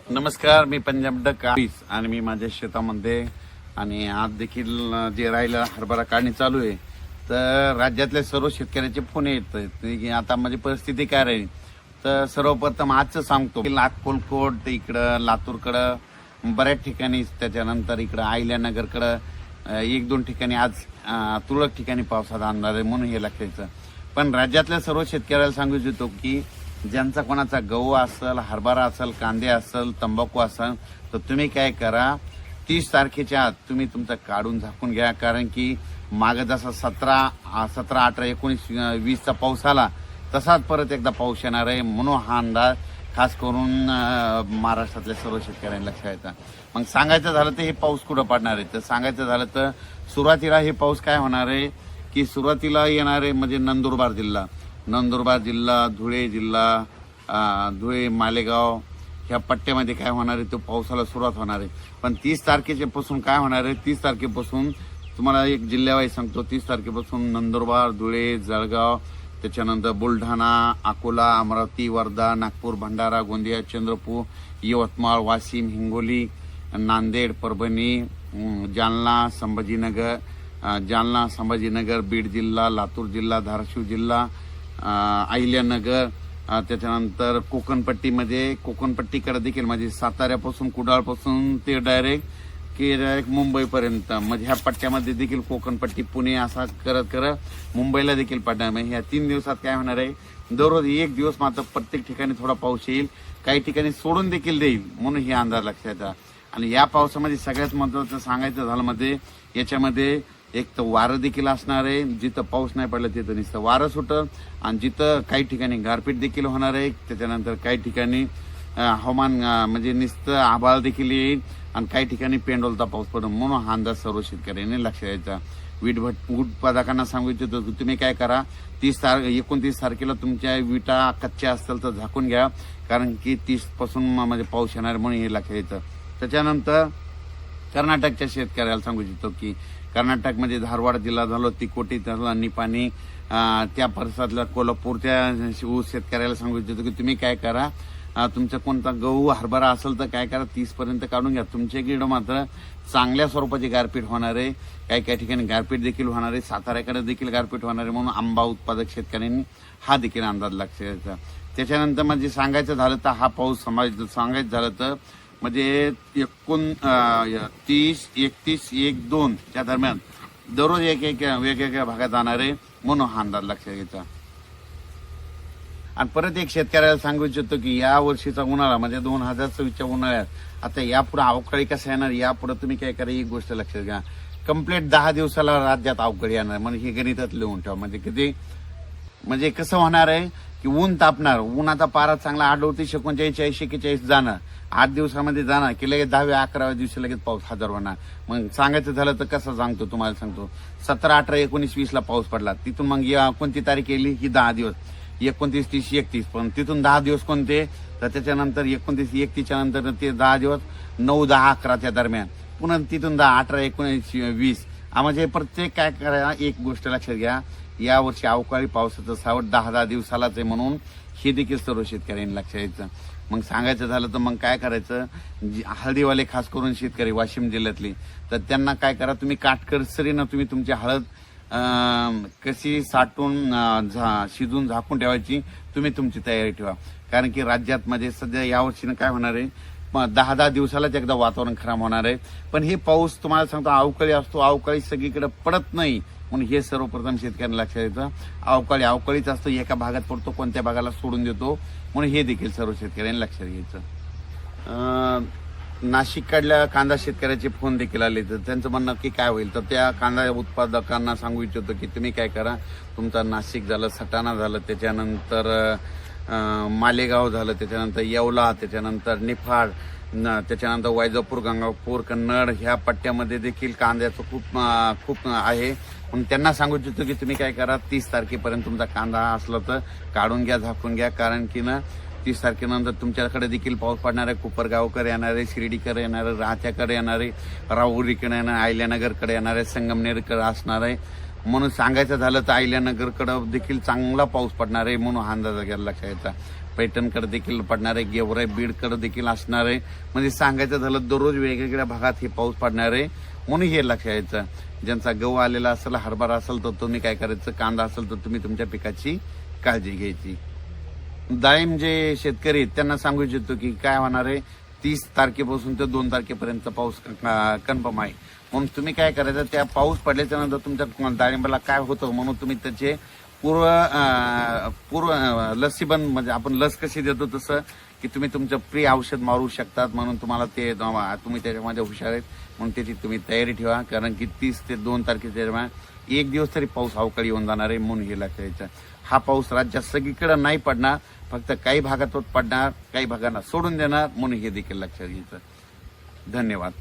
नमस्कार, मी पंजाब डक आणि मी माझ्या शेतामध्ये आणि आज देखील जे राहिलं हरभरा काढणी चालू आहे. तर राज्यातल्या सर्व शेतकऱ्याचे फोन येत आहेत की आता माझी परिस्थिती काय राहील. तर सर्वप्रथम आजचं सांगतो की अक्कलकोट इकडं लातूरकडं बऱ्याच ठिकाणी, त्याच्यानंतर इकडं अहिल्यानगरकडं एक दोन ठिकाणी आज तुरळक ठिकाणी पावसाचा अंदाज आहे म्हणून हे लक्षायचं. पण राज्यातल्या सर्व शेतकऱ्याला सांगू इच्छितो की ज्यांचा कोणाचा गहू असेल, हरभरा असेल, कांदे असेल, तंबाखू असेल, तर तुम्ही काय करा, 30 तारखेच्या आत तुम्ही तुमचं काढून झाकून घ्या. कारण की मागं जसा 17, 18, 19, 20चा पाऊस आला तसाच परत एकदा पाऊस येणार आहे. म्हणून हा अंदाज खास करून महाराष्ट्रातल्या सर्व शेतकऱ्यांनी लक्षात येतं. मग सांगायचं झालं तर हे पाऊस कुठं पडणार आहे, तर सांगायचं झालं तर सुरुवातीला हे पाऊस काय होणार आहे की सुरुवातीला येणार आहे म्हणजे नंदुरबार जिल्हा, धुळे जिल्हा, धुळे, मालेगाव ह्या पट्ट्यामध्ये काय होणार आहे, तो पावसाला सुरुवात होणार आहे. पण 30 तारखेपासून काय होणार आहे, 30 तारखेपासून तुम्हाला एक जिल्ह्यावाईज सांगतो. 30 तारखेपासून नंदुरबार, धुळे, जळगाव, त्याच्यानंतर बुलढाणा, अकोला, अमरावती, वर्धा, नागपूर, भंडारा, गोंदिया, चंद्रपूर, यवतमाळ, वाशिम, हिंगोली, नांदेड, परभणी, जालना, संभाजीनगर, बीड जिल्हा, लातूर जिल्हा, धाराशिव जिल्हा, अहिल्यानगर, त्याच्यानंतर कोकणपट्टीकडे देखील म्हणजे साताऱ्यापासून, कुडाळपासून ते डायरेक्ट मुंबईपर्यंत म्हणजे ह्या पट्ट्यामध्ये देखील कोकणपट्टी, पुणे असा करत मुंबईला देखील पडणार. म्हणजे ह्या 3 दिवसात काय होणार आहे, दररोज एक दिवस मात्र प्रत्येक ठिकाणी थोडा पाऊस येईल, काही ठिकाणी सोडून देखील देईल म्हणून हे अंदाज लक्षात येतात. आणि या पावसामध्ये सगळ्यात महत्वाचं सांगायचं झालं म्हणजे याच्यामध्ये एक तर वारं देखील असणार आहे. जिथं पाऊस नाही पडला तिथं नुसतं वारं सुटल आणि जिथं काही ठिकाणी गारपीट देखील होणार आहे. त्याच्यानंतर काही ठिकाणी हवामान म्हणजे नुसतं आभाळ देखील येईल आणि काही ठिकाणी पेंडोलता पाऊस पडेल. म्हणून हा अंदाज सर्व शेतकऱ्यांनी लक्षात द्यायचा. वीट उत्पादकांना सांगू इच्छितो की तुम्ही काय करा, 29 तारखेला तुमच्या विटा कच्च्या असतील तर झाकून घ्या. कारण की 30 पासून म्हणजे पाऊस येणार म्हणून हे लक्षात येतं. त्याच्यानंतर कर्नाटकच्या शेतकऱ्याला सांगू इच्छितो की कर्नाटकमध्ये धारवाड जिल्हा झालो, तिकोटी झाला, निपाणी, त्या परिसरातल्या कोल्हापूरच्या शेतकऱ्याला सांगू इच्छितो की तुम्ही काय करा, तुमचा कोणता गहू, हरभरा असेल तर काय करा, 30 पर्यंत काढून घ्या. तुमच्याकडे मात्र चांगल्या स्वरूपाची गारपीट होणार आहे. काही ठिकाणी गारपीट देखील होणार आहे. साताऱ्याकडे देखील गारपीट होणार आहे. म्हणून आंबा उत्पादक शेतकऱ्यांनी हा देखील अंदाज लक्षात घ्यायचा. त्याच्यानंतर म्हणजे सांगायचं झालं तर हा पाऊस सांगायचं झालं तर म्हणजे 29, 31, 1, 2 त्या दरम्यान दररोज वेगवेगळ्या भागात जाणार आहे म्हणून हा अंदाज लक्षात घ्यायचा. आणि परत एक शेतकऱ्याला सांगू इच्छितो की या वर्षीचा उन्हाळा म्हणजे 2024च्या उन्हाळ्यात आता यापुढे अवकाळी कसा येणार, यापुढे तुम्ही काय करा, एक गोष्ट लक्षात घ्या, कंप्लीट 10 दिवसाला राज्यात अवकाळी येणार. म्हणजे हे गणितात लिहून ठेवा. म्हणजे किती म्हणजे कसं होणार आहे की ऊन तापणार, ऊन आता पारा चांगला 38, 39, 41 जाणार, 8 दिवसामध्ये जाणार की लगेच 10व्या 11व्या दिवशी लगेच पाऊस हजर होणार. मग सांगायचं झालं तर कसं सांगतो तुम्हाला सांगतो, 17, 18, 19, 20ला पाऊस पडला. तिथून मग कोणती तारीख येईल ही 10 दिवस, 29, 30, 31. पण तिथून 10 दिवस कोणते, तर त्याच्यानंतर 29, 31च्या नंतर ते 10 दिवस 9, 10, 11च्या दरम्यान, पुन्हा तिथून 10, 18, 19, 20. म्हणजे प्रत्येक काय करा, एक गोष्ट लक्षात घ्या, यावर्षी अवकाळी पावसाचं सावट 10 दिवसालाच आहे म्हणून हे देखील सर्व शेतकऱ्यांनी लक्षात घ्यायचं. मग सांगायचं झालं तर मग काय करायचं, हळदीवाले खास करून शेतकरी वाशिम जिल्ह्यातली, तर त्यांना काय करा, तुम्ही काटकसरीनं तुम्ही तुमची हळद कशी साठवून शिजून झाकून ठेवायची तुम्ही तुमची तयारी ठेवा. कारण की राज्यात म्हणजे सध्या यावर्षीनं काय होणार आहे, 10 दिवसालाच एकदा वातावरण खराब होणार आहे. पण हे पाऊस तुम्हाला सांगतो अवकाळी असतो, अवकाळी सगळीकडे पडत नाही म्हणून हे सर्वप्रथम शेतकऱ्यांना लक्षात येतं. अवकाळीच असतो, एका भागात पडतो, कोणत्या भागाला सोडून देतो म्हणून हे देखील सर्व शेतकऱ्यांनी लक्षात घ्यायचं. नाशिककडल्या कांदा शेतकऱ्याचे फोन देखील आले तर त्यांचं म्हणणं की काय होईल, तर त्या कांदा उत्पादकांना सांगू इच्छितो की तुम्ही काय करा, तुमचा नाशिक झालं, सटाणा झालं, त्याच्यानंतर मालेगाव झालं, त्याच्यानंतर येवला, त्याच्यानंतर निफाड, त्याच्यानंतर वैजापूर, गंगापूर, कन्नड ह्या पट्ट्यामध्ये देखील कांद्याचं खूप आहे. पण त्यांना सांगू इच्छितो की तुम्ही काय करा, 30 तारखेपर्यंत तुमचा कांदा असला तर काढून घ्या, झाकून घ्या. कारण की 30 तारखेनंतर तुमच्याकडे देखील पाऊस पडणार आहे. कोपरगावकडे येणार आहे, शिर्डीकडे येणार आहे, राहत्याकडे येणार आहे, राहुरीकडे येणार आहे, अहिल्यानगरकडे येणार आहे, संगमनेरकडे असणार आहे. म्हणून सांगायचं झालं तर अहिल्यानगरकडे देखील चांगला पाऊस पडणार आहे म्हणून हा अंदाज घ्यायला लक्षात यायचा. पैठणकडे देखील पडणार आहे, गेवराई बीडकडे देखील असणार आहे. म्हणजे सांगायचं झालं दररोज वेगवेगळ्या भागात हे पाऊस पडणार आहे. म्हणून हे लक्षात यायचं. ज्यांचा गहू आलेला असेल, हरभरा असेल तर तुम्ही काय करायचं, कांदा असेल तर तुम्ही तुमच्या पिकाची काळजी घ्यायची. डाळिंब जे शेतकरी आहेत त्यांना सांगू इच्छितो की काय होणार आहे, 30 तारखेपासून ते 2 तारखेपर्यंत पाऊस कन्फर्म आहे. म्हणून तुम्ही काय करायचं, त्या पाऊस पडल्याच्या नंतर तुमच्या डाळिंबाला काय होतं म्हणून तुम्ही त्याचे पूर्व लसीबंद, म्हणजे आपण लस कशी देतो तसं की तुम्ही तुमचं प्री औषध मारू शकतात. म्हणून तुम्हाला ते तुम्ही त्याच्यामध्ये हुशार आहेत म्हणून त्याची तुम्ही तयारी ठेवा. कारण की 30 ते 2 तारखेच्या दरम्यान एक दिवस तरी पाऊस अवकाळी येऊन जाणार आहे. म्हणून हे लक्षात यायचं. हा पाऊस राज्यात सगळीकडे नाही पडणार, फक्त काही भागात पडणार, काही भागांना सोडून देणार. म्हणून हे देखील लक्षात घ्यायचं. धन्यवाद.